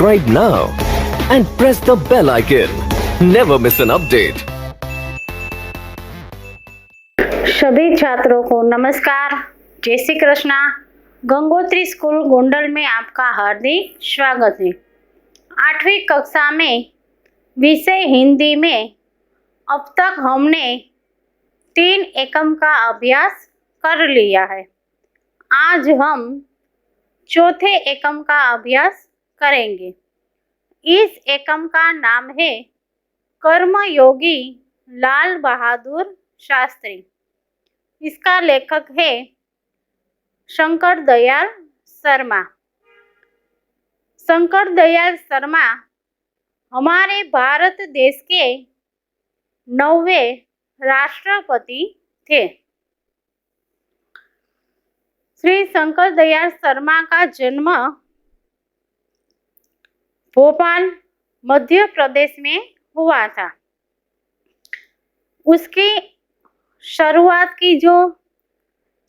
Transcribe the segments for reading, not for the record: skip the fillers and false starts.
subscribe now and press the bell icon. Never miss an update. सभी छात्रों को नमस्कार, जय श्री कृष्णा। गंगोत्री स्कूल गोंडल में आपका हार्दिक स्वागत है। 8वीं कक्षा में विषय हिंदी में अब तक हमने 3 एकम का अभ्यास कर लिया है। आज हम चौथे एकम का अभ्यास करेंगे। इस एकम का नाम है कर्मयोगी लाल बहादुर शास्त्री। इसका लेखक है शंकर दयाल शर्मा। शंकर दयाल शर्मा हमारे भारत देश के 9वें राष्ट्रपति थे। श्री शंकर दयाल शर्मा का जन्म भोपाल मध्य प्रदेश में हुआ था। उसकी शुरुआत की जो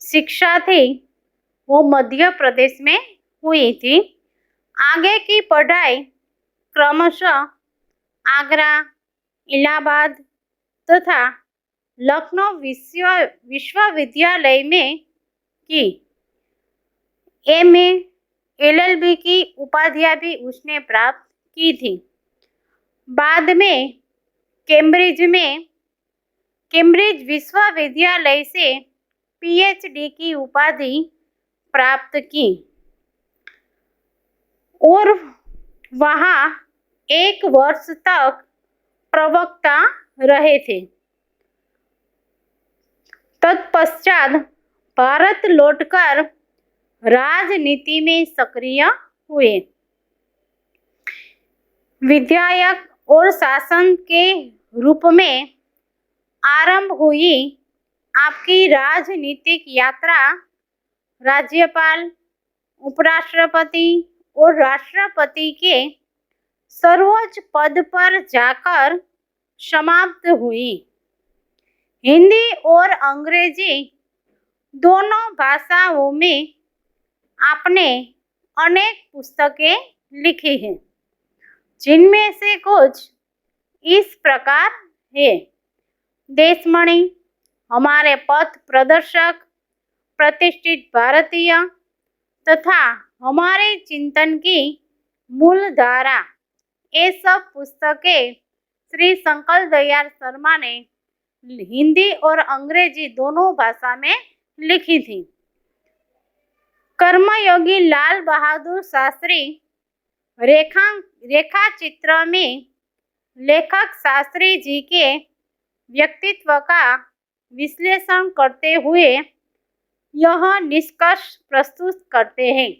शिक्षा थी वो मध्य प्रदेश में हुई थी। आगे की पढ़ाई क्रमशः आगरा, इलाहाबाद तथा लखनऊ विश्वविद्यालय में की। एमए, एलएलबी की उपाधियां भी उसने प्राप्त की थी। बाद में कैम्ब्रिज विश्वविद्यालय से पीएचडी की उपाधि प्राप्त की और वहाँ 1 वर्ष तक प्रवक्ता रहे थे। तत्पश्चात भारत लौटकर राजनीति में सक्रिय हुए। विधायक और शासन के रूप में आरंभ हुई आपकी राजनीतिक यात्रा राज्यपाल, उपराष्ट्रपति और राष्ट्रपति के सर्वोच्च पद पर जाकर समाप्त हुई। हिंदी और अंग्रेजी दोनों भाषाओं में आपने अनेक पुस्तकें लिखी हैं, जिनमें से कुछ इस प्रकार है। देशमणि, हमारे पथ प्रदर्शक, प्रतिष्ठित भारतीय तथा हमारे चिंतन की मूल धारा, ये सब पुस्तकें श्री शंकर दयाल शर्मा ने हिंदी और अंग्रेजी दोनों भाषा में लिखी थी। कर्मयोगी लाल बहादुर शास्त्री रेखा चित्र में लेखक शास्त्री जी के व्यक्तित्व का विश्लेषण करते हुए यह निष्कर्ष प्रस्तुत करते हैं।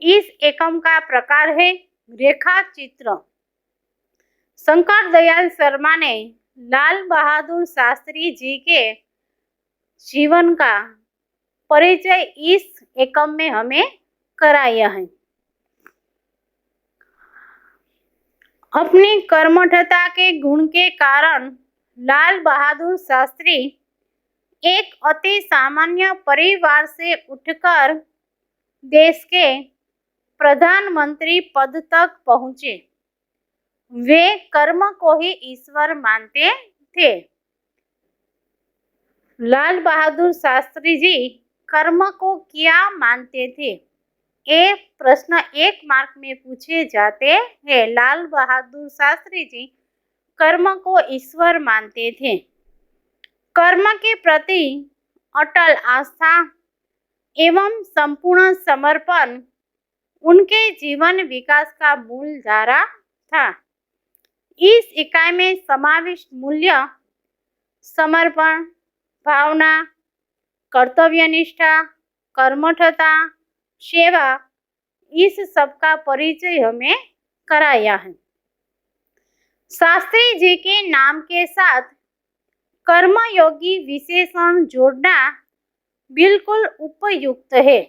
इस एकम का प्रकार है रेखा चित्र। शंकर दयाल शर्मा ने लाल बहादुर शास्त्री जी के जीवन का परिचय इस एकम में हमें कराया है। अपनी कर्मठता के गुण के कारण लाल बहादुर शास्त्री एक अति सामान्य परिवार से उठकर देश के प्रधानमंत्री पद तक पहुंचे। वे कर्म को ही ईश्वर मानते थे। लाल बहादुर शास्त्री जी कर्म को क्या मानते थे? ये प्रश्न 1 मार्क में पूछे जाते हैं। लाल बहादुर शास्त्री जी कर्म को ईश्वर मानते थे। कर्म के प्रति अटल आस्था एवं संपूर्ण समर्पण उनके जीवन विकास का मूल धारा था। इस इकाई में समाविष्ट मूल्य समर्पण, भावना, कर्तव्यनिष्ठा, कर्मठता, सेवा, इस सब का परिचय हमें कराया है। शास्त्री जी के नाम के साथ कर्मयोगी विशेषण जोड़ना बिल्कुल उपयुक्त है।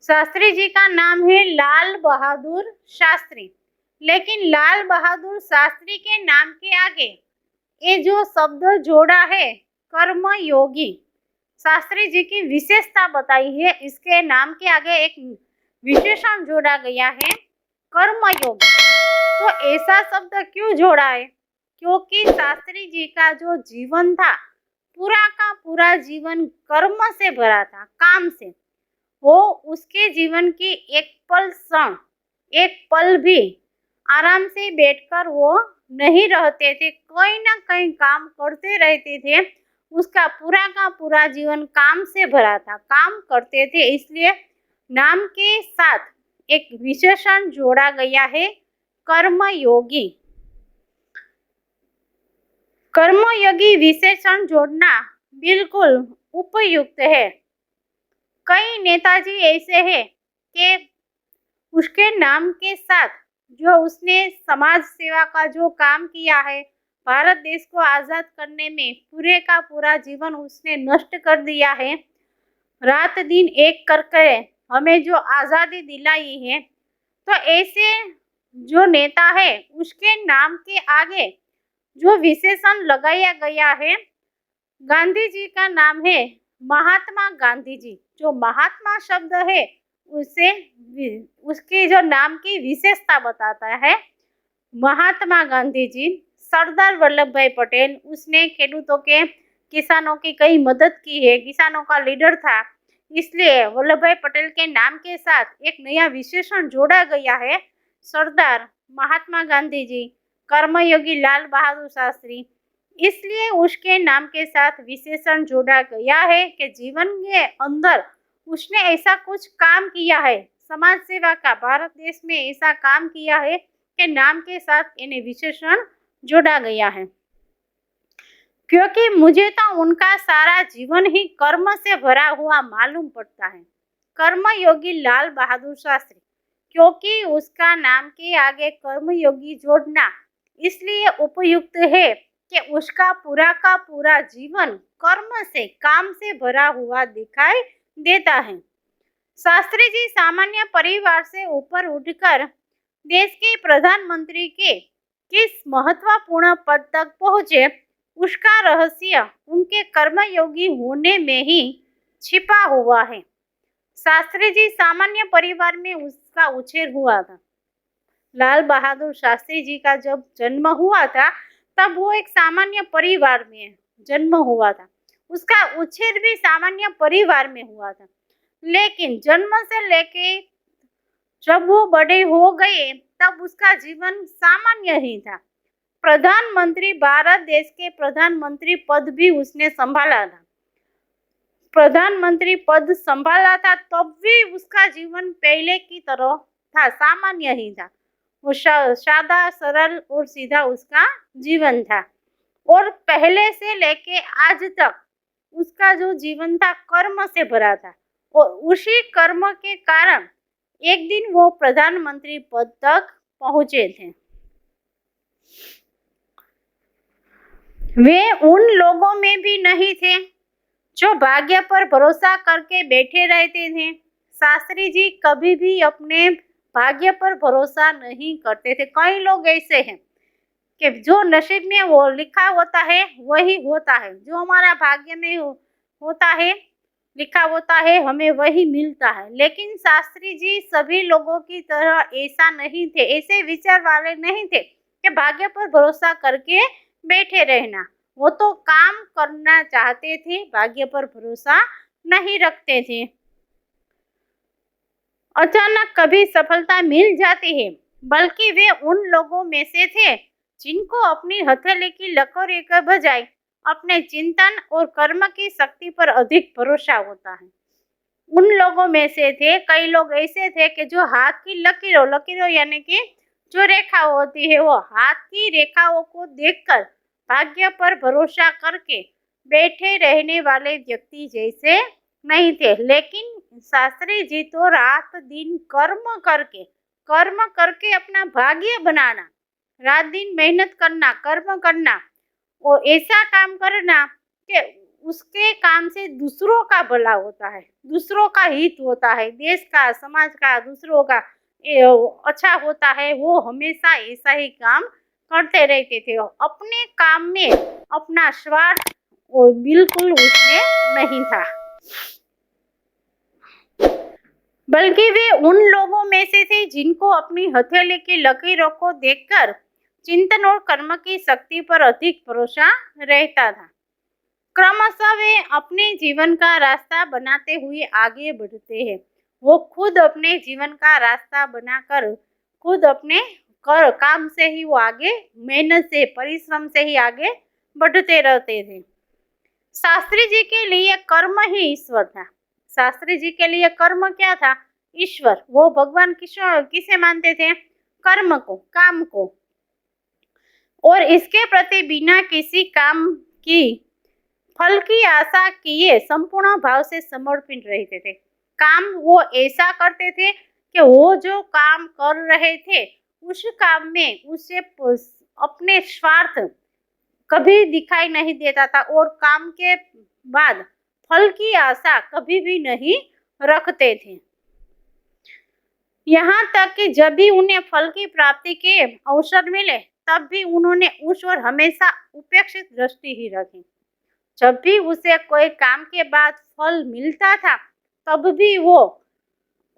शास्त्री जी का नाम है लाल बहादुर शास्त्री, लेकिन लाल बहादुर शास्त्री के नाम के आगे ये जो शब्द जोड़ा है कर्मयोगी, शास्त्री जी की विशेषता बताई है। इसके नाम के आगे एक विशेषण जोड़ा गया है कर्मयोगी। तो ऐसा शब्द क्यों जोड़ा है? क्योंकि शास्त्री जी का जो जीवन था, पूरा का पूरा जीवन कर्म से भरा था, काम से। वो उसके जीवन की एक पल क्षण, एक पल भी आराम से बैठकर वो नहीं रहते थे, कोई ना कहीं काम करते रहते थे। उसका पूरा का पूरा जीवन काम से भरा था, काम करते थे। इसलिए नाम के साथ एक विशेषण जोड़ा गया है, कर्मयोगी। कर्मयोगी विशेषण जोड़ना बिल्कुल उपयुक्त है। कई नेताजी ऐसे हैं कि उसके नाम के साथ जो उसने समाज सेवा का जो काम किया है, भारत देश को आजाद करने में पूरे का पूरा जीवन उसने नष्ट कर दिया है, रात दिन एक करके हमें जो आज़ादी दिलाई है, तो ऐसे जो नेता है उसके नाम के आगे जो विशेषण लगाया गया है, गांधी जी का नाम है महात्मा गांधी जी। जो महात्मा शब्द है उसे उसके जो नाम की विशेषता बताता है। महात्मा गांधी जी, सरदार वल्लभ भाई पटेल, उसने खेडूतों के, किसानों की कई मदद की है, किसानों का लीडर था, इसलिए वल्लभ भाई पटेल के नाम के साथ एक नया विशेषण जोड़ा गया है, सरदार महात्मा गांधी जी, कर्मयोगी लाल बहादुर शास्त्री। इसलिए उसके नाम के साथ विशेषण जोड़ा गया है कि जीवन के अंदर उसने ऐसा कुछ काम किया है, समाज सेवा का, भारत देश में ऐसा काम किया है के नाम के साथ इन्हें विशेषण जोड़ा गया है। क्योंकि मुझे तो उनका सारा जीवन ही कर्म से भरा हुआ मालूम पड़ता है, कर्मयोगी लाल बहादुर शास्त्री। क्योंकि उसका नाम के आगे कर्मयोगी जोड़ना इसलिए उपयुक्त है कि उसका पूरा का पूरा जीवन कर्म से, काम से भरा हुआ दिखाई देता है। शास्त्री जी सामान्य परिवार से ऊपर उठकर देश के प्रधानमंत्री के किस महत्वपूर्ण पद तक पहुंचे, उसका रहस्य उनके कर्मयोगी होने में ही छिपा हुआ है। शास्त्री जी सामान्य परिवार में उसका उछेर हुआ था। लाल बहादुर शास्त्री जी का जब जन्म हुआ था तब वो एक सामान्य परिवार में जन्म हुआ था, उसका उछेर भी सामान्य परिवार में हुआ था। लेकिन जन्म से लेके जब वो बड़े हो गए तब उसका जीवन सामान्य ही था। प्रधानमंत्री, भारत देश के प्रधानमंत्री पद भी उसने संभाला था, प्रधानमंत्री पद संभाला था, तब भी उसका जीवन पहले की तरह था, सामान्य ही था। वो सादा सरल और सीधा उसका जीवन था। और पहले से लेके आज तक उसका जो जीवन था कर्म से भरा था, और उसी कर्म के कारण एक दिन वो प्रधानमंत्री पद तक पहुंचे थे। वे उन लोगों में भी नहीं थे जो भाग्य पर भरोसा करके बैठे रहते थे। शास्त्री जी कभी भी अपने भाग्य पर भरोसा नहीं करते थे। कई लोग ऐसे हैं कि जो नसीब में वो लिखा होता है वही होता है, जो हमारा भाग्य में होता है, लिखा होता है, हमें वही मिलता है। लेकिन शास्त्री जी सभी लोगों की तरह ऐसा नहीं थे, ऐसे विचार वाले नहीं थे कि भाग्य पर भरोसा करके बैठे रहना। वो तो काम करना चाहते थे, भाग्य पर भरोसा नहीं रखते थे। अचानक कभी सफलता मिल जाती है, बल्कि वे उन लोगों में से थे जिनको अपनी हथेली की लकीरों के बजाय अपने चिंतन और कर्म की शक्ति पर अधिक भरोसा होता है। उन लोगों में से थे, कई लोग ऐसे थे कि जो हाथ की लकीरों यानी कि जो रेखा होती है, वो हाथ की रेखाओं को देखकर भाग्य पर भरोसा करके बैठे रहने वाले व्यक्ति जैसे नहीं थे। लेकिन शास्त्री जी तो रात दिन कर्म करके अपना भाग्य बनाना, रात दिन मेहनत करना, कर्म करना, और ऐसा काम करना कि उसके काम से दूसरों का भला होता है, दूसरों का हित होता है, देश का, समाज का, दूसरों का अच्छा होता है। वो हमेशा ऐसा ही काम करते रहते थे। अपने काम में अपना स्वार्थ बिल्कुल उसमें नहीं था। बल्कि वे उन लोगों में से थे जिनको अपनी हथेली की लकीरों को देखकर चिंतन और कर्म की शक्ति पर अधिक भरोसा रहता था। क्रमशः वे अपने जीवन का रास्ता बनाते हुए आगे बढ़ते हैं। वो खुद अपने जीवन का रास्ता बनाकर खुद अपने काम से ही वो आगे, मेहनत से, परिश्रम से ही आगे बढ़ते रहते थे। शास्त्री जी के लिए कर्म ही ईश्वर था। शास्त्री जी के लिए कर्म क्या था? ईश्वर। वो भगवान किसे मानते थे? कर्म को, काम को। और इसके प्रति बिना किसी काम की फल की आशा किए संपूर्ण भाव से समर्पित रहते थे। काम वो ऐसा करते थे कि वो जो काम कर रहे थे उस काम में उसे अपने स्वार्थ कभी दिखाई नहीं देता था और काम के बाद फल की आशा कभी भी नहीं रखते थे। यहाँ तक कि जब भी उन्हें फल की प्राप्ति के अवसर मिले तब भी उन्होंने उस ओर हमेशा उपेक्षित दृष्टि ही रखी। जब भी उसे कोई काम के बाद फल मिलता था तब भी वो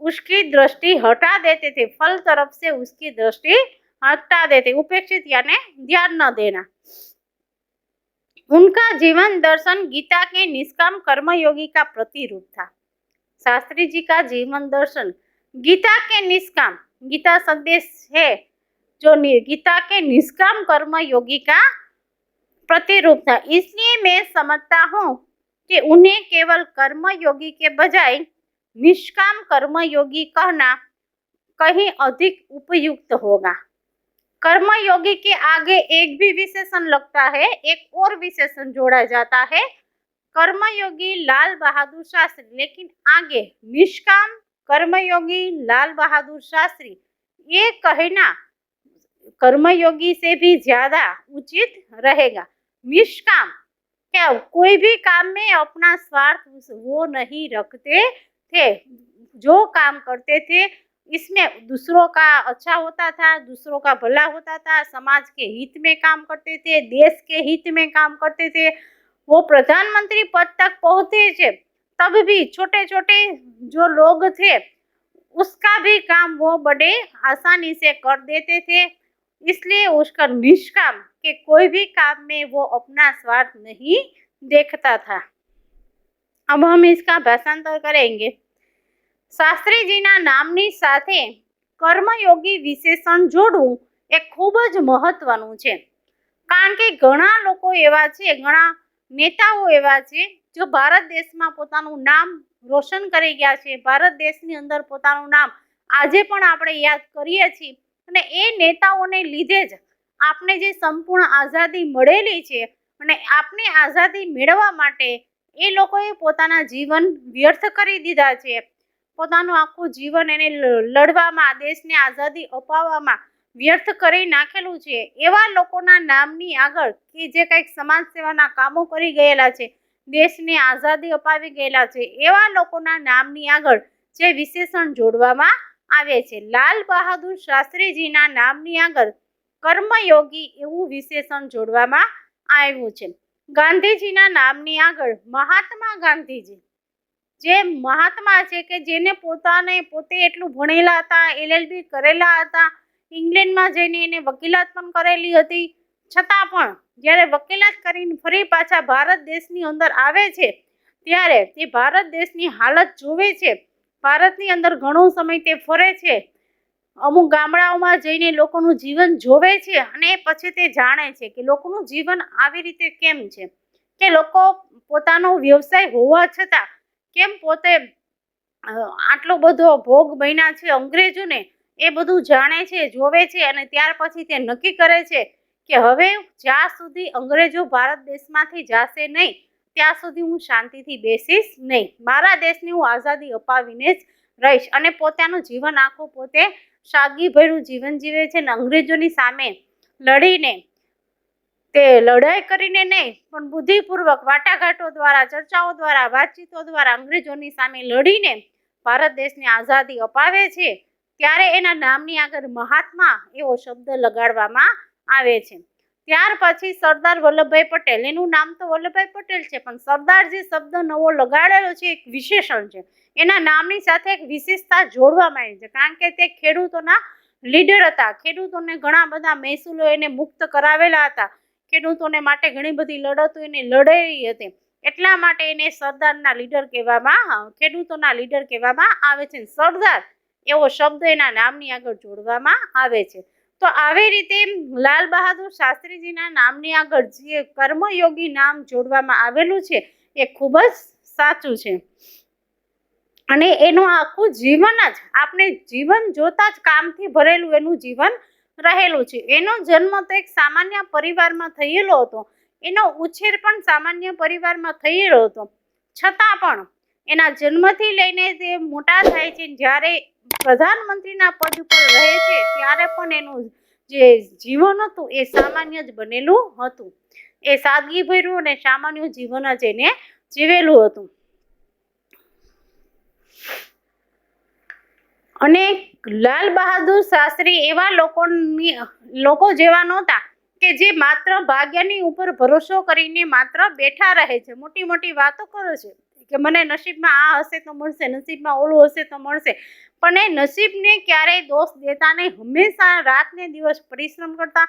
उसकी दृष्टि हटा देते थे, फल तरफ से उसकी दृष्टि हटा देते, उपेक्षित यानी ध्यान न देना। उनका जीवन दर्शन गीता के निष्काम कर्मयोगी का प्रतिरूप था। शास्त्री जी का जीवन दर्शन गीता के निष्काम, गीता संदेश है जो गीता के निष्काम कर्मयोगी का प्रतिरूप था। इसलिए मैं समझता हूँ कि उन्हें केवल कर्मयोगी के बजाय निष्काम कर्मयोगी कहना कहीं अधिक उपयुक्त होगा। कर्मयोगी के आगे एक भी विशेषण लगता है, एक और विशेषण जोड़ा जाता है, कर्मयोगी लाल बहादुर शास्त्री, लेकिन आगे निष्काम कर्मयोगी लाल बहादुर शास्त्री, ये कहना कर्मयोगी से भी ज्यादा उचित रहेगा। निष्काम क्या? कोई भी काम में अपना स्वार्थ वो नहीं रखते थे। जो काम करते थे इसमें दूसरों का अच्छा होता था, दूसरों का भला होता था, समाज के हित में काम करते थे, देश के हित में काम करते थे। वो प्रधानमंत्री पद तक पहुंचे थे तब भी छोटे छोटे जो लोग थे उसका भी काम वो बड़े आसानी से कर देते थे। इसलिए उसका निष्काम के कोई भी काम में वो अपना स्वार्थ नहीं देखता था। अब हम इसका भाषांतर करेंगे। શાસ્ત્રીજીના નામની સાથે કર્મયોગી વિશેષણ જોડવું એ ખૂબ જ મહત્વનું છે, કારણ કે ઘણા લોકો એવા છે, ઘણા નેતાઓ એવા છે જો ભારત દેશમાં પોતાનું નામ રોશન કરી ગયા છે, ભારત દેશની અંદર પોતાનું નામ આજે પણ આપણે યાદ કરીએ છીએ અને એ નેતાઓને લીધે જ આપણે જે સંપૂર્ણ આઝાદી મળેલી છે અને આપણે આઝાદી મેળવવા માટે એ લોકોએ પોતાના જીવન વ્યર્થ કરી દીધા છે, પોતાનું આખું જીવન એને લડવામાં, દેશને આઝાદી અપાવવામાં વ્યર્થ કરી નાખેલું છે। એવા લોકોના નામની આગળ કે જે કંઈક સમાજ સેવાના કામો કરી ગયેલા છે, દેશને આઝાદી અપાવી ગયેલા છે, એવા લોકોના નામની આગળ જે વિશેષણ જોડવામાં આવે છે, લાલ બહાદુર શાસ્ત્રીજીના નામની આગળ કર્મયોગી એવું વિશેષણ જોડવામાં આવ્યું છે। ગાંધીજીના નામની આગળ મહાત્મા ગાંધીજી, જે મહાત્મા છે કે જેને પોતે એટલું ભણેલા હતા, LLB કરેલા હતા, ઇંગ્લેન્ડમાં જઈને એને વકીલાત પણ કરેલી હતી, છતાં પણ જ્યારે વકીલાત કરીને ફરી પાછા ભારત દેશની અંદર આવે છે ત્યારે તે ભારત દેશની હાલત જોવે છે, ભારતની અંદર ઘણો સમય તે ફરે છે, અમુક ગામડાઓમાં જઈને લોકોનું જીવન જોવે છે અને પછી તે જાણે છે કે લોકોનું જીવન આવી રીતે કેમ છે, કે લોકો પોતાનો વ્યવસાય હોવા છતાં કેમ પોતે આટલો બધો ભોગ બન્યા છે અંગ્રેજોને, એ બધું જાણે છે, જોવે છે અને ત્યાર પછી તે નક્કી કરે છે કે હવે જ્યાં સુધી અંગ્રેજો ભારત દેશમાંથી જશે નહીં ત્યાં સુધી હું શાંતિથી બેસીશ નહીં, મારા દેશની હું આઝાદી અપાવીને જ રહીશ અને પોતાનું જીવન આખું પોતે સાદગીભર્યું જીવન જીવે છે અને અંગ્રેજોની સામે લડીને, તે લડાઈ કરીને નહીં પણ બુદ્ધિપૂર્વક વાટાઘાટો દ્વારા, ચર્ચાઓ દ્વારા, વાતચીતો દ્વારા અંગ્રેજોની સામે લડીને ભારત દેશની આઝાદી અપાવે છે, ત્યારે એના નામની આગળ મહાત્મા એવો શબ્દ લગાડવામાં આવે છે। ત્યાર પછી સરદાર વલ્લભભાઈ પટેલ, એનું નામ તો વલ્લભભાઈ પટેલ છે, પણ સરદાર જે શબ્દ નવો લગાડેલો છે એક વિશેષણ છે, એના નામની સાથે એક વિશેષતા જોડવામાં આવી છે, કારણ કે તે ખેડૂતોના લીડર હતા. ખેડૂતોને ઘણા બધા મહેસૂલો એને મુક્ત કરાવેલા હતા, ખેડૂતોને માટે ઘણી બધી લડતો એને લડેલી હતી, એટલા માટે એને સરદારના લીડર કહેવામાં, ખેડૂતોના લીડર કહેવામાં આવે છે. સરદાર એવો શબ્દ એના નામની આગળ જોડવામાં આવે છે. તો આવી રીતે લાલ બહાદુર શાસ્ત્રીજીના નામની આગળ જે કર્મયોગી નામ જોડવામાં આવેલું છે એ ખૂબ જ સાચું છે. અને એનું આખું જીવન જ આપણે જીવન જોતા જ કામથી ભરેલું એનું જીવન રહેલું છે. એનો જન્મ તો એક સામાન્ય પરિવારમાં થયેલો હતો, એનો ઉછેર પણ સામાન્ય પરિવારમાં થયેલો હતો, છતાં પણ એના જન્મથી લઈને તે મોટા થાય છે, જ્યારે પ્રધાનમંત્રીના પદ ઉપર રહે છે ત્યારે પણ એનું જે જીવન હતું એ સામાન્ય જ બનેલું હતું. એ સાદગીભર્યું અને સામાન્ય જીવન જ એને જીવેલું હતું. અને લાલ બહાદુર શાસ્ત્રી એવા લોકો જેવા નહોતા કે જે માત્ર ભાગ્યની ઉપર ભરોસો કરીને માત્ર બેઠા રહે છે, મોટી મોટી વાતો કરે છે કે મને નસીબમાં આ હશે તો મળશે, નસીબમાં ઓલું હશે તો મળશે, પણ એ નસીબને ક્યારેય દોષ દેતા નહીં. હંમેશા રાતને દિવસ પરિશ્રમ કરતા,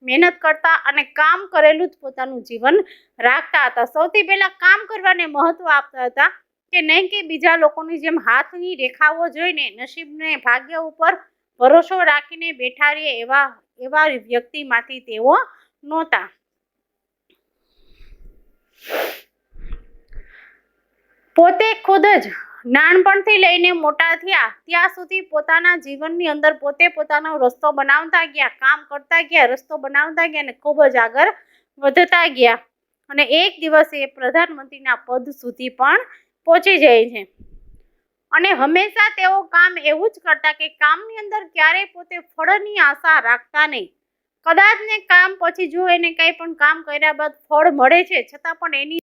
મહેનત કરતા અને કામ કરેલું જ પોતાનું જીવન રાખતા હતા. સૌથી પહેલા કામ કરવાને મહત્વ આપતા હતા, કે નહીં કે બીજા લોકોની જેમ હાથની રેખાઓ જોઈને નસીબને ભાગ્ય ઉપર ભરોસો રાખીને બેઠા રહીએ એવા વ્યક્તિમાંથી તેઓ નહોતા. પોતે ખુદ જ નાનપણથી લઈને મોટા થયા ત્યાં સુધી પોતાના જીવનની અંદર પોતે પોતાનો રસ્તો બનાવતા ગયા, કામ કરતા ગયા, રસ્તો બનાવતા ગયા અને ખૂબ જ આગળ વધતા ગયા. અને એક દિવસે એ પ્રધાનમંત્રીના પદ સુધી પણ પહોંચી જાય છે. અને હંમેશા તેઓ કામ એવું જ કરતા કે કામની અંદર ક્યારેય પોતે ફળની આશા રાખતા નહીં. કદાચ ને કામ પછી જો એને કંઈ પણ કામ કર્યા બાદ ફળ મળે છે, છતાં પણ એની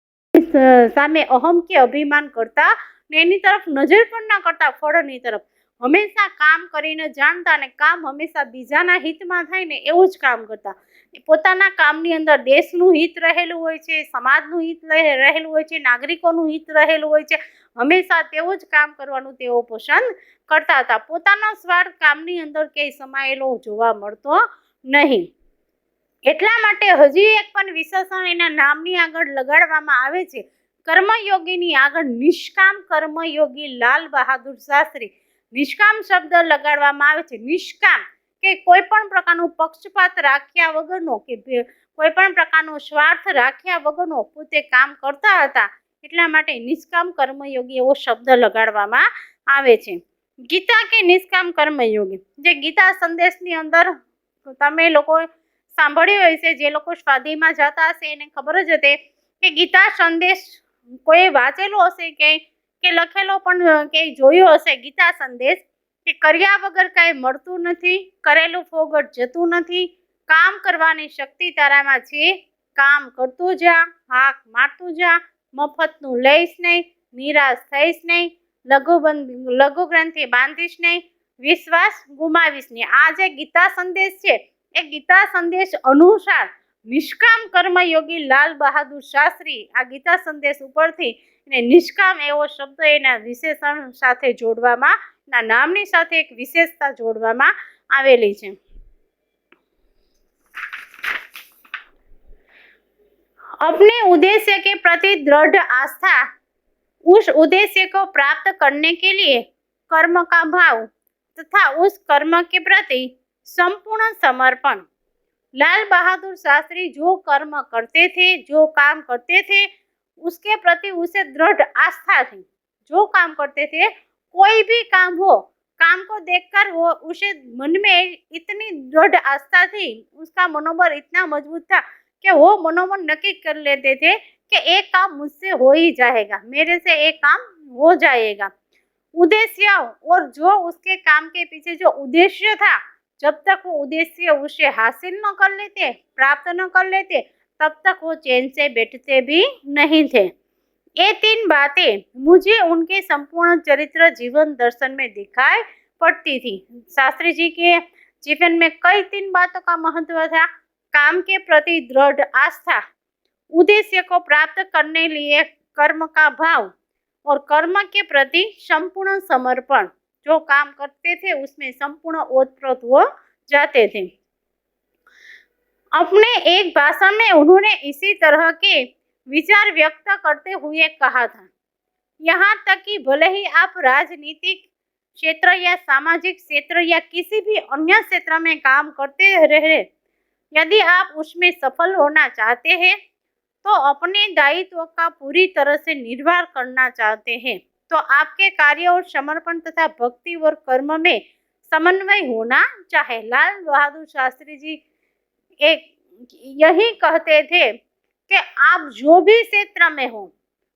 સામે અહમ કે અભિમાન કરતા ને એની તરફ નજર પણ ના કરતા, ફળની તરફ હંમેશા કામ કરીને જાણતા અને કામ હંમેશા બીજાના હિતમાં થાય ને એવું જ કામ કરતા. પોતાના કામની અંદર દેશનું હિત રહેલું હોય છે, સમાજનું હિત રહેલું હોય છે, નાગરિકોનું હિત રહેલું હોય છે, હંમેશા તેવું જ કામ કરવાનું તેઓ પસંદ કરતા હતા. પોતાનો સ્વાર્થ કામની અંદર ક્યાંય સમાયેલો જોવા મળતો નહીં. એટલા માટે હજી એક પણ વિશેષણ એના નામની આગળ લગાડવામાં આવે છે. કર્મયોગીની આગળ નિષ્કામ કર્મયોગી લાલ બહાદુર શાસ્ત્રી, નિષ્કામ શબ્દ લગાડવામાં આવે છે. નિષ્કામ કે કોઈ પણ પ્રકારનું પક્ષપાત રાખ્યા વગરનો કે કોઈ પણ પ્રકારનો સ્વાર્થ રાખ્યા વગરનો પોતે કામ કરતા હતા, એટલા માટે નિષ્કામ કર્મયોગી એવો શબ્દ લગાડવામાં આવે છે. ગીતા કે નિષ્કામ કર્મયોગી, જે ગીતા સંદેશની અંદર તમે લોકો સાંભળ્યું હશે, જે લોકો સ્વાધ્યાયમાં જતા હશે એને ખબર જ હશે કે ગીતા સંદેશ કોઈ વાંચેલો હશે કે લખેલો પણ કે જોયો હશે. ગીતા સંદેશ કે કર્યા વગર કાંઈ મળતું નથી, કરેલું ફોગટ જતું નથી, કામ કરવાની શક્તિ તારામાં છે, કામ કરતું જા, હાક મારતું જા, મફતનું લઈશ નહીં, નિરાશ થઈશ નહીં, લઘુ ગ્રંથિ બાંધીશ નહીં, વિશ્વાસ ગુમાવીશ નહીં. આ જે ગીતા સંદેશ છે એ ગીતા સંદેશ અનુસાર નિષ્કામ કર્મયોગી લાલ બહાદુર શાસ્ત્રી આ ગીતા સંદેશ ઉપરથી એને નિષ્કામ એવો શબ્દ એના વિશેષણ સાથે જોડવામાં, ના નામની સાથે એક વિશેષતા જોડવામાં આવેલી છે. अपने उद्देश्य के प्रति दृढ़ आस्था, उस उद्देश्य को प्राप्त करने के लिए कर्म का भाव तथा उस कर्म के प्रति संपूर्ण समर्पण. लाल बहादुर शास्त्री जो कर्म करते थे, जो काम करते थे, उसके प्रति उसे दृढ़ आस्था थी. जो काम करते थे, कोई भी काम हो, काम को देखकर वो उसे मन में इतनी दृढ़ आस्था थी, उसका मनोबल इतना मजबूत था कि वो मनोबल नक्की कर लेते थे कि एक काम मुझसे हो ही जाएगा, मेरे से एक काम हो जाएगा. उद्देश्य और जो उसके काम के पीछे जो उद्देश्य था, जब तक वो उद्देश्य उसे हासिल न कर लेते, प्राप्त न कर लेते, तब तक वो चैन से बैठते भी नहीं थे. ये 3 बातें मुझे उनके संपूर्ण चरित्र जीवन दर्शन में दिखाई पड़ती थी. शास्त्री जी के जीवन में कई 3 बातों का महत्व था. काम के प्रति दृढ़ आस्था, उद्देश्य को प्राप्त करने लिए कर्म का भाव और कर्म के प्रति संपूर्ण समर्पण। जो काम करते थे उसमें संपूर्ण ओतप्रोत हो जाते थे। अपने एक भाषण में उन्होंने इसी तरह के विचार व्यक्त करते हुए कहा था, यहाँ तक कि भले ही आप राजनीतिक क्षेत्र या सामाजिक क्षेत्र या किसी भी अन्य क्षेत्र में काम करते रहे, यदि आप उसमें सफल होना चाहते हैं तो अपने दायित्व का पूरी तरह से निर्वाह करना चाहते हैं तो आपके कार्य और समर्पण तथा भक्ति और कर्म में समन्वय होना चाहिए। लाल बहादुर शास्त्री जी एक यही कहते थे कि आप जो भी क्षेत्र में हो,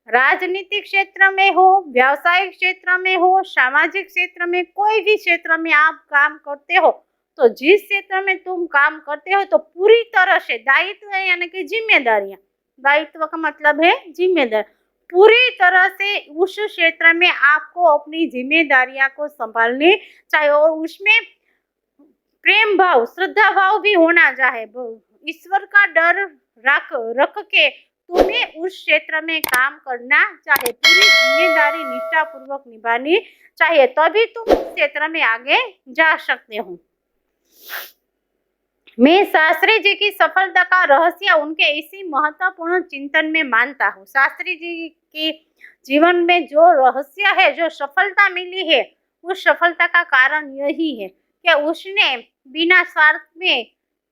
राजनीतिक क्षेत्र में हो, व्यावसायिक क्षेत्र में हो, सामाजिक क्षेत्र में, कोई भी क्षेत्र में आप काम करते हो तो जिस क्षेत्र में तुम काम करते हो तो पूरी तरह से दायित्व यानी कि जिम्मेदारियां, दायित्व का मतलब है जिम्मेदार, पूरी तरह से उस क्षेत्र में आपको अपनी जिम्मेदारियां को संभालनी चाहिए और उसमें प्रेम भाव, श्रद्धा भाव भी होना चाहिए। ईश्वर का डर रख के तुम्हें उस क्षेत्र में काम करना चाहिए, पूरी जिम्मेदारी निष्ठा पूर्वक निभानी चाहिए, तभी तुम उस क्षेत्र में आगे जा सकते हो। मैं शास्त्री जी की सफलता का रहस्य उनके इसी महत्वपूर्ण चिंतन में मानता हूँ। शास्त्री जी की जीवन में जो रहस्य है, जो सफलता मिली है, उस सफलता का कारण यही है कि उसने बिना स्वार्थ में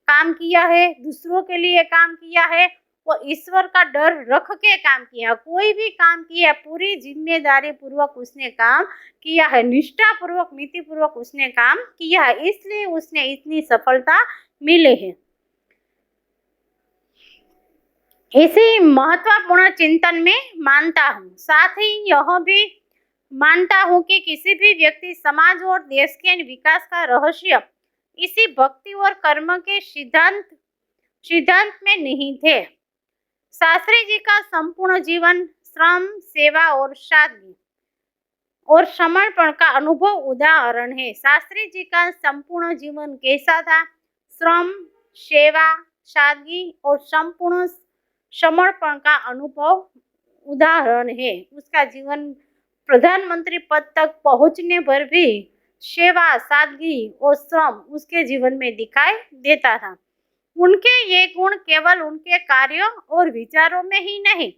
काम किया है, दूसरों के लिए काम किया है और ईश्वर का डर रख के काम किया। कोई भी काम किया पूरी जिम्मेदारी पूर्वक उसने काम किया है, निष्ठा पूर्वक, नीति पूर्वक उसने काम किया है, इसलिए उसने इतनी सफलता मिले हैं। इसी महत्वपूर्ण चिंतन में मानता हूँ। साथ ही यह भी मानता हूँ कि किसी भी व्यक्ति, समाज और देश के विकास का रहस्य इसी भक्ति और कर्म के सिद्धांत में निहित है। शास्त्री जी का संपूर्ण जीवन श्रम, सेवा और सादगी और समर्पण का अनुभव उदाहरण है। शास्त्री जी का संपूर्ण जीवन कैसा था? श्रम, सेवा, सादगी और संपूर्ण समर्पण का अनुभव उदाहरण है। उसका जीवन प्रधानमंत्री पद तक पहुंचने पर भी सेवा, सादगी और श्रम उसके जीवन में दिखाई देता था। उनके ये गुण केवल उनके कार्यों और विचारों में ही नहीं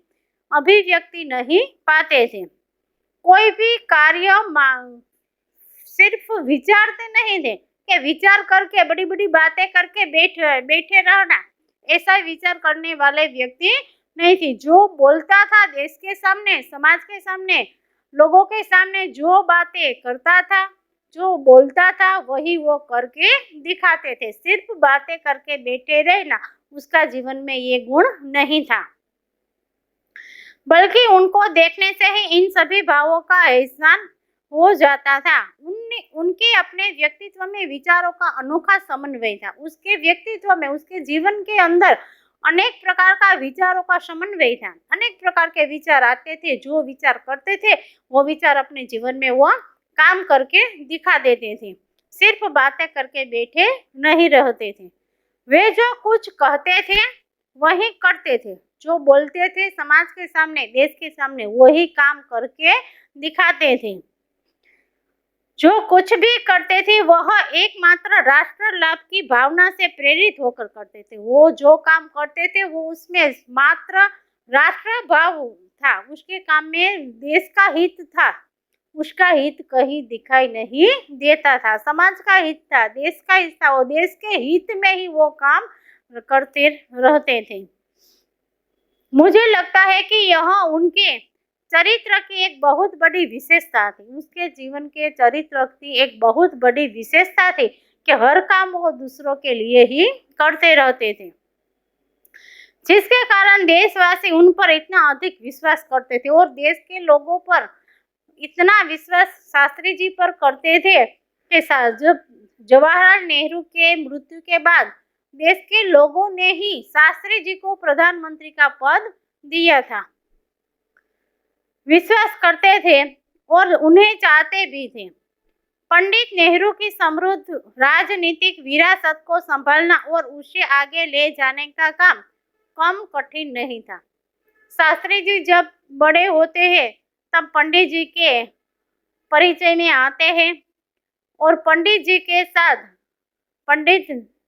अभिव्यक्ति नहीं पाते थे। कोई भी कार्य सिर्फ विचारते नहीं थे कि विचार करके बड़ी बड़ी बातें करके बैठे रहना, ऐसा विचार करने वाले व्यक्ति नहीं थे। जो बोलता था देश के सामने, समाज के सामने, लोगों के सामने जो बातें करता था, जो बोलता था वही वो करके दिखाते थे। सिर्फ बातें करके बैठे रहना उसका जीवन में ये गुण नहीं था, बल्कि उनको देखने से ही इन सभी भावों का एहसास हो जाता था। उनके अपने व्यक्तित्व में विचारों का अनोखा समन्वय था। उसके व्यक्तित्व में, उसके जीवन के अंदर अनेक प्रकार का विचारों का समन्वय था। अनेक प्रकार के विचार आते थे, जो विचार करते थे वो विचार अपने जीवन में वो काम करके दिखा देते थे, सिर्फ बातें करके बैठे नहीं रहते थे। वे जो कुछ कहते थे वही करते थे, जो बोलते थे समाज के सामने, देश के सामने, वही काम करके दिखाते थे। जो कुछ भी करते थे वह एकमात्र राष्ट्र लाभ की भावना से प्रेरित होकर करते थे। वो जो काम करते थे वो उसमें मात्र राष्ट्र भाव था, उसके काम में देश का हित था, उसका हित कहीं दिखाई नहीं देता था। समाज का हित था, देश का हित था, वो देश के हित में ही वो काम करते रहते थे। मुझे लगता है कि यह उनके चरित्र की एक बहुत बड़ी विशेषता थी। उसके जीवन के चरित्र की एक बहुत बड़ी विशेषता थी कि हर काम वो दूसरों के लिए ही करते रहते थे, जिसके कारण देशवासी उन पर इतना अधिक विश्वास करते थे और देश के लोगों पर इतना विश्वास शास्त्री जी पर करते थे कि जब जवाहरलाल नेहरू के मृत्यु के बाद देश के लोगों ने ही शास्त्री जी को प्रधानमंत्री का पद दिया था। विश्वास करते थे और उन्हें चाहते भी थे। पंडित नेहरू की समृद्ध राजनीतिक विरासत को संभालना और उसे आगे ले जाने का काम कम कठिन नहीं था। शास्त्री जी जब बड़े होते हैं तब पंडित जी के परिचय में आते हैं और पंडित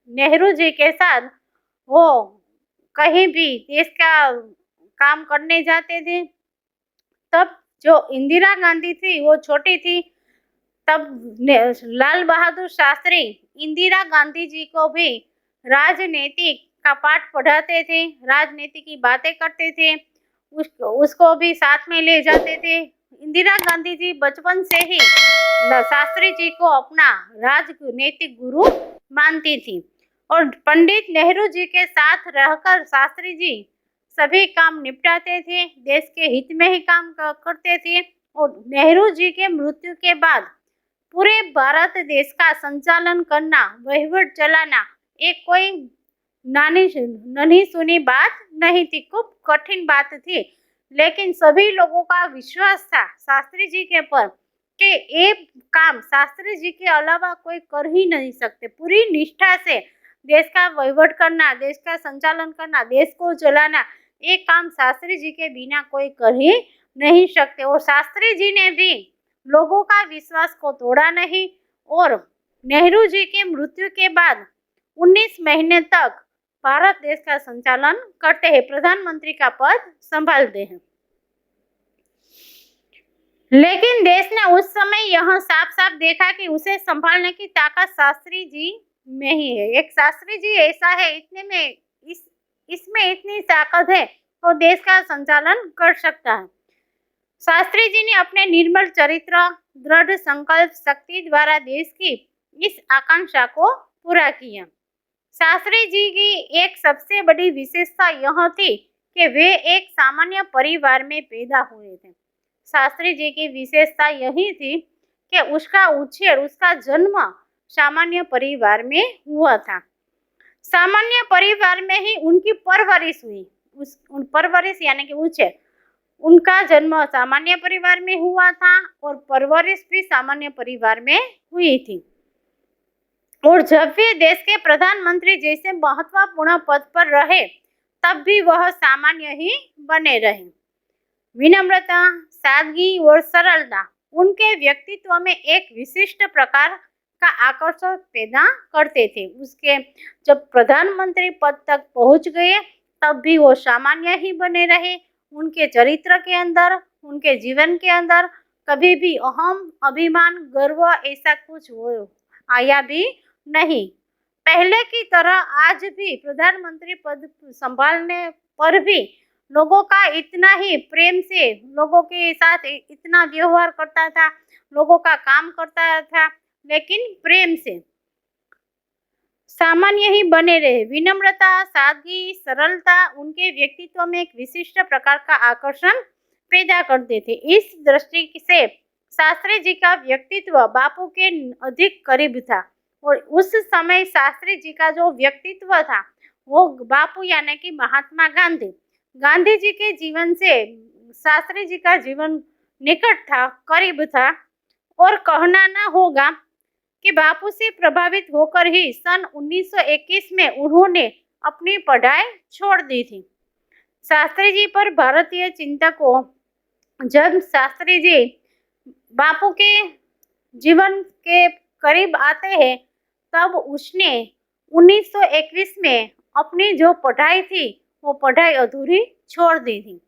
नेहरू जी के साथ वो कहीं भी देश का काम करने जाते थे। तब जो इंदिरा गांधी थी वो छोटी थी, तब लाल बहादुर शास्त्री इंदिरा गांधी जी को भी राजनीतिक का पाठ पढ़ाते थे, राजनीति की बातें करते थे, उसको भी साथ में ले जाते थे। इंदिरा गांधी जी बचपन से ही शास्त्री जी को अपना राजनीतिक गुरु मानती थी और पंडित नेहरू जी के साथ रहकर शास्त्री जी सभी काम निपटाते थे, देश के हित में ही काम करते थे। और नेहरू जी के मृत्यु के बाद पूरे भारत देश का संचालन करना, वहीवट चलाना एक कोई नन्ही सुनी बात नहीं थी, खूब कठिन बात थी। लेकिन सभी लोगों का विश्वास था शास्त्री जी के पर कि ये काम शास्त्री जी के अलावा कोई कर ही नहीं सकते। पूरी निष्ठा से देश का वहीवट करना, देश का संचालन करना, देश को चलाना, ये काम शास्त्री जी के बिना कोई कर ही नहीं सकते। और शास्त्री जी ने भी लोगों का विश्वास को तोड़ा नहीं और नेहरू जी के मृत्यु के बाद 19 महीने तक भारत देश का संचालन करते हैं, प्रधानमंत्री का पद संभालते हैं। लेकिन देश ने उस समय यह साफ साफ देखा कि उसे संभालने की ताकत शास्त्री जी में ही है। एक शास्त्री जी ऐसा है, इतने में इसमें इतनी ताकत है तो देश का संचालन कर सकता है। शास्त्री जी ने अपने निर्मल चरित्र, दृढ़ संकल्प शक्ति द्वारा देश की इस आकांक्षा को पूरा किया। शास्त्री जी की एक सबसे बड़ी विशेषता यह थी कि वे एक सामान्य परिवार में पैदा हुए थे। शास्त्री जी की विशेषता यही थी कि उसका उछेर, उसका जन्म सामान्य परिवार में हुआ था। सामान्य परिवार में ही उनकी परवरिश हुई। परवरिश यानी कि उछेर, उनका जन्म सामान्य परिवार में हुआ था और परवरिश भी सामान्य परिवार में हुई थी। और जब वे देश के प्रधानमंत्री जैसे महत्वपूर्ण पद पर रहे तब भी वह सामान्य ही बने रहे। विनम्रता, सादगी और सरलता उनके व्यक्तित्व में एक विशिष्ट प्रकार का आकर्षण पैदा करते थे। उसके जब प्रधानमंत्री पद तक पहुंच गए तब भी वो सामान्य ही बने रहे। उनके चरित्र के अंदर, उनके जीवन के अंदर कभी भी अहम, अभिमान, गर्व ऐसा कुछ वो आया भी नहीं। पहले की तरह आज भी प्रधानमंत्री पद संभालने पर भी लोगों का इतना ही प्रेम से लोगों के साथ इतना व्यवहार करता था, लोगों का काम करता था, लेकिन प्रेम से सामान्य ही बने रहे। विनम्रता, सादगी, सरलता उनके व्यक्तित्व में एक विशिष्ट प्रकार का आकर्षण पैदा करते थे। इस दृष्टि से शास्त्री जी का व्यक्तित्व बापू के अधिक करीब था और उस समय शास्त्री जी का जो व्यक्तित्व था वो बापू यानी कि महात्मा गांधी जी के जीवन से शास्त्री जी का जीवन निकट था, करीब था। और कहना ना होगा कि बापू से प्रभावित होकर ही सन 1921 में उन्होंने अपनी पढ़ाई छोड़ दी थी। शास्त्री जी पर भारतीय चिंतकों जब शास्त्री जी बापू के जीवन के करीब आते हैं तब उसने 1921 में अपनी जो पढ़ाई थी वो पढ़ाई अधूरी छोड़ दी थी।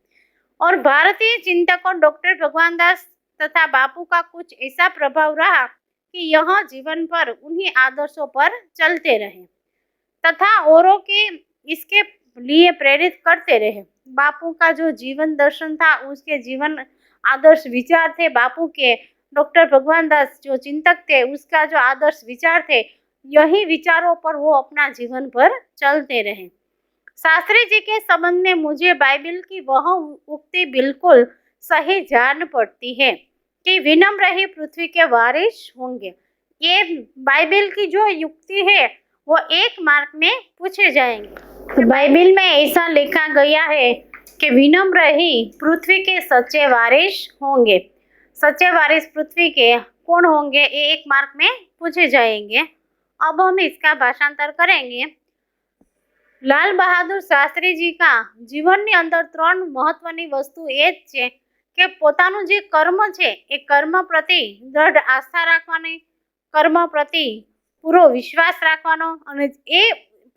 और भारतीय चिंतकों डॉक्टर भगवान दास तथा बापू का कुछ ऐसा प्रभाव रहा कि यह जीवन पर उन्हीं आदर्शों पर चलते रहे तथा औरों के इसके लिए प्रेरित करते रहे। बापू का जो जीवन दर्शन था, उसके जीवन आदर्श विचार थे बापू के, डॉक्टर भगवान दास जो चिंतक थे उसका जो आदर्श विचार थे, यही विचारों पर वो अपना जीवन पर चलते रहे। शास्त्री जी के संबंध में मुझे बाइबल की वह उक्ति बिल्कुल सही जान पड़ती है कि विनम्र ही पृथ्वी के वारिस होंगे। ये बाइबल की जो युक्ति है वो 1 मार्क में पूछे जाएंगे। तो बाइबल में ऐसा लिखा गया है कि विनम्र ही पृथ्वी के सच्चे वारिस होंगे। सच्चे वारिस पृथ्वी के कौन होंगे ये 1 मार्क में पूछे जाएंगे। अब हम इसका भाषांतर करेंगे। लाल बहादुर शास्त्री जी का जीवनની અંદર 3 મહત્વની વસ્તુ એ જ છે કે પોતાનું જે કર્મ છે એ કર્મ પ્રતિ દૃઢ આસ્થા રાખવાની, કર્મ પ્રતિ પૂરો વિશ્વાસ રાખવાનો અને એ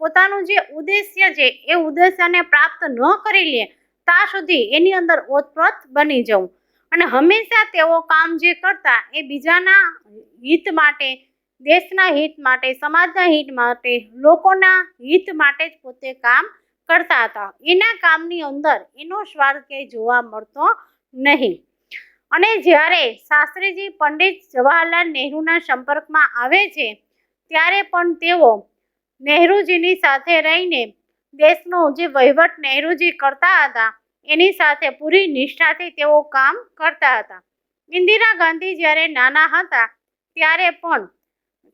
પોતાનું જે ઉદ્દેશ્ય છે એ ઉદ્દેશ્યને પ્રાપ્ત ન કરી લે ત્યાં સુધી એની અંદર ઓતપ્રોત બની જવું અને હંમેશા તેઓ કામ જે કરતા એ બીજાના હિત માટે, દેશના હિત માટે, સમાજના હિત માટે, લોકોના હિત માટે જ પોતે કામ કરતા હતા। એના કામની અંદર એનો સ્વાર્થ ક્યાંય જોવા મળતો નહીં। અને જ્યારે શાસ્ત્રીજી પંડિત જવાહરલાલ નહેરુના સંપર્કમાં આવે છે ત્યારે પણ તેઓ નહેરુજીની સાથે રહીને દેશનો જે વહીવટ નહેરુજી કરતા હતા એની સાથે પૂરી નિષ્ઠાથી તેઓ કામ કરતા હતા। ઇન્દિરા ગાંધી જ્યારે નાના હતા ત્યારે પણ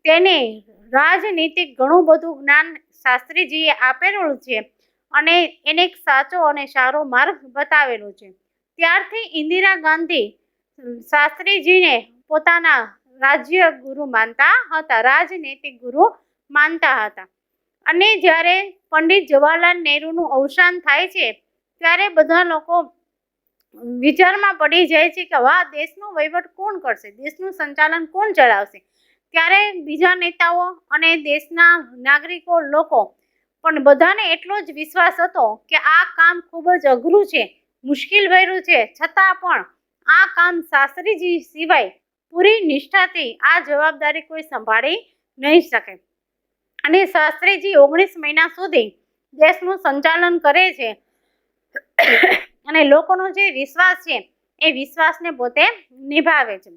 તેને રાજનીતિક ઘણું બધું જ્ઞાન શાસ્ત્રીજીએ આપેલું છે અને એને એક સાચો અને સારો માર્ગ બતાવેલો છે। ત્યારથી ઇન્દિરા ગાંધી શાસ્ત્રીજીને પોતાના રાજ્ય ગુરુ માનતા હતા, રાજનૈતિક ગુરુ માનતા હતા। અને જ્યારે પંડિત જવાહરલાલ નહેરુનું અવસાન થાય છે ત્યારે બધા લોકો વિચારમાં પડી જાય છે કે વાહ, દેશનો વહીવટ કોણ કરશે, દેશનું સંચાલન કોણ ચલાવશે। ત્યારે બીજા નેતાઓ અને દેશના નાગરિકો, લોકો પણ બધાને એટલો જ વિશ્વાસ હતો કે આ કામ ખૂબ જ અઘરું છે, મુશ્કેલ ભર્યું છે, છતાં પણ આ કામ શાસ્ત્રીજી સિવાય પૂરી નિષ્ઠાથી આ જવાબદારી કોઈ સંભાળી નહીં શકે। અને શાસ્ત્રીજી 19 મહિના સુધી દેશનું સંચાલન કરે છે અને લોકોનો જે વિશ્વાસ છે એ વિશ્વાસને પોતે નિભાવે છે।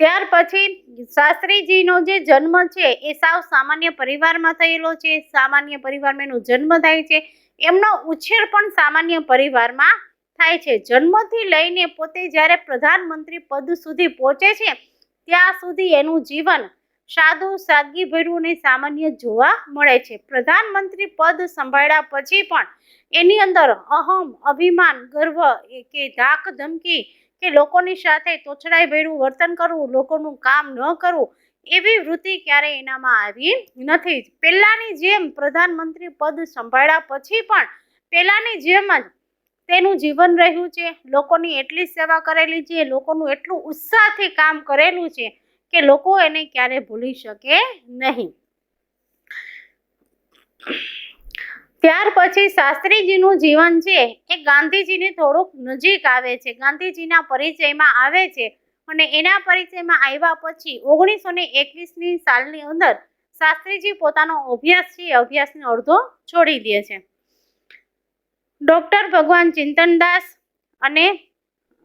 ત્યાર પછી શાસ્ત્રીજીનો જે જન્મ છે એ સાવ સામાન્ય પરિવારમાં થયેલો છે। સામાન્ય પરિવારમાં એનો જન્મ થાય છે, એમનો ઉછેર પણ સામાન્ય પરિવારમાં થાય છે। જન્મથી લઈને પોતે જ્યારે પ્રધાનમંત્રી પદ સુધી પહોંચે છે ત્યાં સુધી એનું જીવન સાદું, સાદગીભર્યું અને સામાન્ય જોવા મળે છે। પ્રધાનમંત્રી પદ સંભાળ્યા પછી પણ એની અંદર અહમ, અભિમાન, ગર્વ કે ધાક ધમકી કે લોકોની સાથે તોછડાઈ ભર્યું વર્તન કરવું, લોકોનું કામ ન કરવું એવી વૃત્તિ ક્યારેય એનામાં આવી નથી। પહેલાની જેમ પ્રધાનમંત્રી પદ સંભાળ્યા પછી પણ પહેલાની જેમ જ તેનું જીવન રહ્યું છે। લોકોની એટલી સેવા કરેલી છે, લોકોનું એટલું ઉત્સાહથી કામ કરેલું છે કે લોકો એને ક્યારે ભૂલી શકે નહીં। ત્યાર પછી શાસ્ત્રીજીનું જીવન છે એ ગાંધીજીની થોડુંક નજીક આવે છે, ગાંધીજીના પરિચયમાં આવે છે અને એના પરિચયમાં આવ્યા પછી 1921ની સાલની અંદર શાસ્ત્રીજી પોતાનો અભ્યાસ છે એ અભ્યાસને અડધો છોડી દે છે। ડૉક્ટર ભગવાન ચિંતનદાસ અને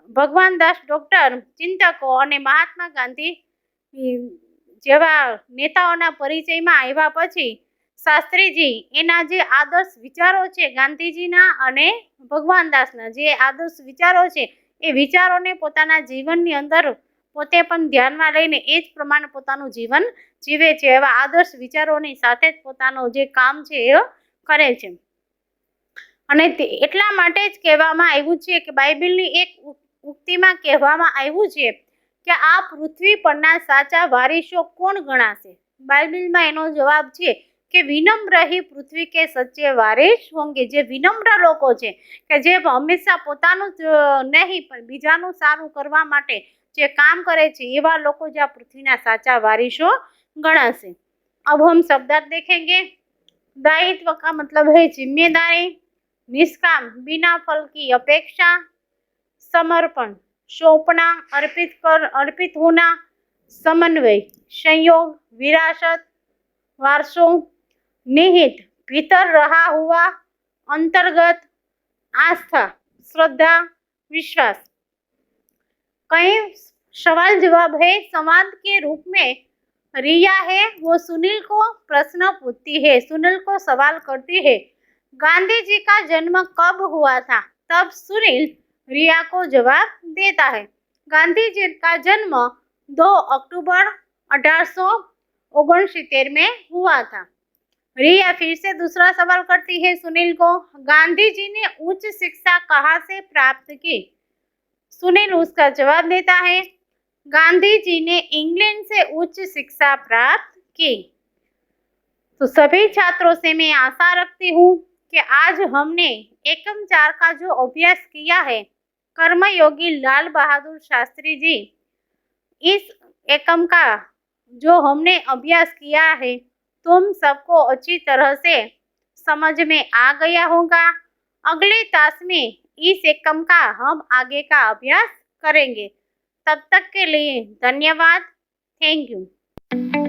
ભગવાનદાસ ડૉક્ટર ચિંતકો અને મહાત્મા ગાંધી જેવા નેતાઓના પરિચયમાં આવ્યા પછી શાસ્ત્રીજી એના જે આદર્શ વિચારો છે ગાંધીજીના અને ભગવાનદાસના જે આદર્શ વિચારો છે એ વિચારોને પોતાના જીવનની અંદર પોતે પણ ધ્યાનમાં લઈને એ જ પ્રમાણે પોતાનું જીવન જીવે છે। એવા આદર્શ વિચારોની સાથે જ પોતાનું જે કામ છે એ કરે છે। અને એટલા માટે જ કહેવામાં આવ્યું છે કે બાઇબલની એક ઉક્તિમાં કહેવામાં આવ્યું છે કે આ પૃથ્વી પરના સાચા વારીસો કોણ ગણાશે। બાઇબલમાં એનો જવાબ છે કે વિનમ્ર ही પૃથ્વી કે સચ્ચે વારીસ હોંગે। જે વિનમ્ર લોકો છે કે જે હંમેશા પોતાનું જ નહીં પણ બીજાનું સારું કરવા માટે જે કામ કરે છે એવા લોકો જ આ પૃથ્વીના સાચા વારીસો ગણાશે। अब हम शब्दार्थ देखेंगे। दायित्व का मतलब है जिम्मेदारी, निष्काम, बिना फल की अपेक्षा, समर्पण, सौंपना, अर्पित होना, समन्वय, संयोग, विरासत, वारसों, निहित, भीतर रहा हुआ, अंतर्गत, आस्था, श्रद्धा, विश्वास। कई सवाल जवाब है। संवाद के रूप में रिया है वो सुनील को प्रश्न पूछती है, सुनील को सवाल करती है, गांधी जी का जन्म कब हुआ था? तब सुनील रिया को जवाब देता है, गांधी जी का जन्म 2 अक्टूबर 1869 में हुआ था। रिया फिर से दूसरा सवाल करती है सुनील को, गांधी जी ने उच्च शिक्षा कहाँ से प्राप्त की? सुनील उसका जवाब देता है, गांधी जी ने इंग्लैंड से उच्च शिक्षा प्राप्त की। तो सभी छात्रों से मैं आशा रखती हूँ कि आज हमने एकम 4 का जो अभ्यास किया है, कर्मयोगी लाल बहादुर शास्त्री जी, इस एकम का जो हमने अभ्यास किया है तुम सबको अच्छी तरह से समझ में आ गया होगा। अगले तास में इस एकम का हम आगे का अभ्यास करेंगे। तब तक के लिए धन्यवाद। Thank you.